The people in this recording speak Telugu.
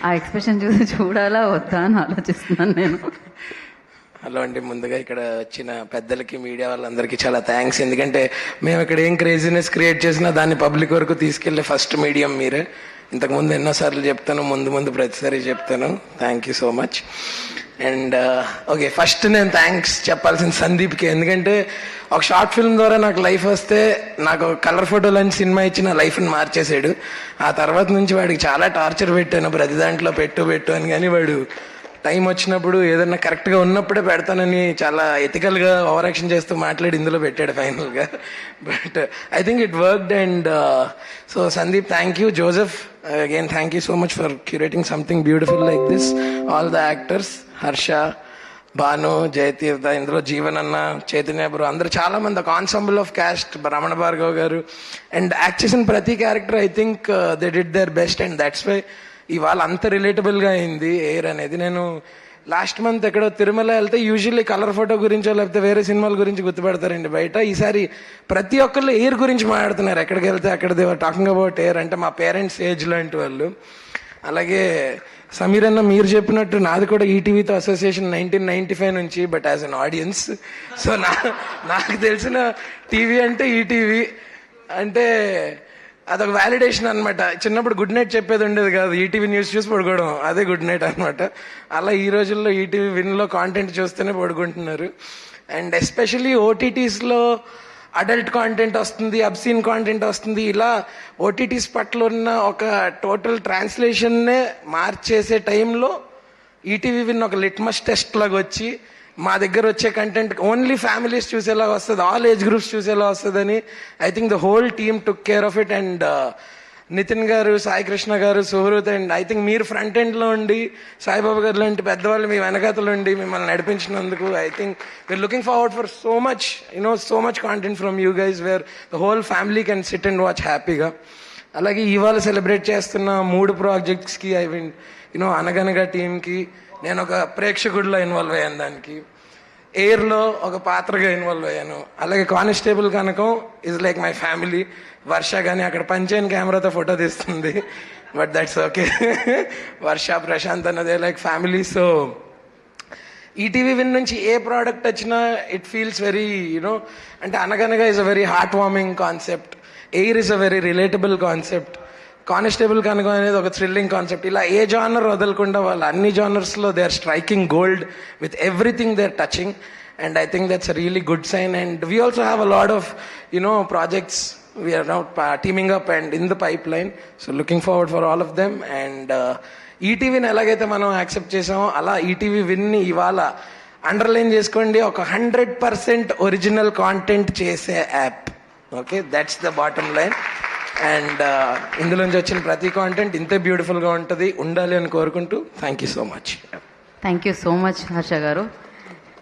ఆ ఎక్స్ప్రెషన్ చూసి చూడాలా వద్దా అని ఆలోచిస్తున్నాను నేను. హలో అండి, ముందుగా ఇక్కడ వచ్చిన పెద్దలకి, మీడియా వాళ్ళందరికీ చాలా థ్యాంక్స్. ఎందుకంటే మేము ఇక్కడ ఏం క్రేజీనెస్ క్రియేట్ చేసినా దాన్ని పబ్లిక్ వరకు తీసుకెళ్లే ఫస్ట్ మీడియం మీరే. ఇంతకుముందు ఎన్నోసార్లు చెప్తాను, ముందు ప్రతిసారి చెప్తాను. Thank you so much. And okay, first నేను థ్యాంక్స్ చెప్పాల్సిన సందీప్కి. ఎందుకంటే ఒక షార్ట్ ఫిల్మ్ ద్వారా నాకు లైఫ్ వస్తే, నాకు కలర్ ఫోటోలు అని సినిమా ఇచ్చి నా లైఫ్ని మార్చేసాడు. ఆ తర్వాత నుంచి వాడికి చాలా టార్చర్ పెట్టాను, ప్రతి దాంట్లో పెట్టు అని. కానీ వాడు టైం వచ్చినప్పుడు ఏదన్నా కరెక్ట్గా ఉన్నప్పుడే పెడతానని చాలా ఎథికల్గా ఓవర్ యాక్షన్ చేస్తూ మాట్లాడి ఇందులో పెట్టాడు ఫైనల్గా. But I think it worked. And so Sandeep, thank you. Joseph, again thank you so much for curating something beautiful like this. All the actors, Harsha, Bhanu, Jayatheertha, ఇందులో జీవన్ అన్న, చైతన్య బ్రో, అందరూ చాలా మంది, ఒక ensemble of cast, Ramana Bhargav గారు. అండ్ యాక్ట్ చేసిన ప్రతి character I think they did their best. And that's why ఇవాళ అంత రిలేటబుల్గా అయింది ఎయిర్ అనేది. నేను లాస్ట్ మంత్ ఎక్కడో తిరుమల వెళ్తే యూజువల్లీ కలర్ ఫోటో గురించో లేకపోతే వేరే సినిమాల గురించి గుర్తుపెడతారండి బయట. ఈసారి ప్రతి ఒక్కళ్ళు ఎయిర్ గురించి మాట్లాడుతున్నారు. ఎక్కడికి వెళ్తే అక్కడ దేవర్ టాకింగ్ అబౌట్ ఎయిర్. అంటే మా పేరెంట్స్ ఏజ్ లాంటి వాళ్ళు. అలాగే సమీర్ అన్న, మీరు చెప్పినట్టు నాది కూడా ఈటీవీతో అసోసియేషన్ 1995 నుంచి, but as an audience. So నాకు తెలిసిన టీవీ అంటే ఈటీవీ. అంటే అదొక వ్యాలిడేషన్ అనమాట. చిన్నప్పుడు గుడ్ నైట్ చెప్పేది ఉండేది కాదు, ఈటీవీ న్యూస్ చూసి పడుకోవడం, అదే గుడ్ నైట్ అనమాట. అలా ఈ రోజుల్లో ఈటీవీ విన్లో కాంటెంట్ చూస్తేనే పడుకుంటున్నారు. అండ్ ఎస్పెషలీ ఓటీటీస్లో అడల్ట్ కాంటెంట్ వస్తుంది, అబ్సీన్ కాంటెంట్ వస్తుంది. ఇలా ఓటీటీస్ పట్ల ఉన్న ఒక టోటల్ ట్రాన్స్లేషన్నే మార్చేసే టైంలో ఈటీవీ విన్ ఒక లిట్మస్ టెస్ట్ లాగా వచ్చి మా దగ్గర వచ్చే కంటెంట్ ఓన్లీ ఫ్యామిలీస్ చూసేలా వస్తుంది, ఆల్ ఏజ్ గ్రూప్స్ చూసేలా వస్తుందని I think the whole team took care of it. And Nitin garu, Sai Krishna garu, Suhruth, and I think మీరు ఫ్రంట్ ఎండ్లో ఉండి, సాయిబాబా గారు లాంటి పెద్దవాళ్ళు మీ వెనకాతలు ఉండి మిమ్మల్ని నడిపించినందుకు I think we're looking forward for so much content from you guys, where the whole family can sit and watch హ్యాపీగా. అలాగే ఇవాళ సెలబ్రేట్ చేస్తున్న 3 ప్రాజెక్ట్స్కి, ఐ మీన్ అనగనగా టీమ్కి నేను ఒక ప్రేక్షకుడిలో ఇన్వాల్వ్ అయ్యాను. దానికి ఎయిర్లో ఒక పాత్రగా ఇన్వాల్వ్ అయ్యాను. అలాగే constable Kanakam is like my family. Varsha కానీ అక్కడ పంచైన కెమెరాతో ఫోటో తీస్తుంది, but that's okay. Varsha, Prashanth అన్నదే like family. So ETV Win నుంచి ఏ ప్రోడక్ట్ వచ్చినా ఇట్ ఫీల్స్ వెరీ అంటే Anaganaga is a very heart warming concept, air is a very relatable concept, constable కనుక అనేది ఒక థ్రిల్లింగ్ కాన్సెప్ట్. ఇలా ఏ జానర్ వదలకుండా వాళ్ళు అన్ని జానర్స్లో they are striking gold with everything they are touching. And I think that's a really good sign. And we also have a lot of projects we are now teaming up and in the pipeline, so looking forward for all of them. And ఈటీవీని ఎలాగైతే మనం యాక్సెప్ట్ చేసామో అలా ఈటీవీ విన్ని ఇవాళ అండర్లైన్ చేసుకోండి, ఒక 100% ఒరిజినల్ కాంటెంట్ చేసే app. Okay, that's the bottom line. And ఇందులోంచి వచ్చిన ప్రతి కాంటెంట్ ఇంతే బ్యూటిఫుల్గా ఉంటుంది, ఉండాలి అని కోరుకుంటూ thank you so much. Thank you so much Harsha గారు.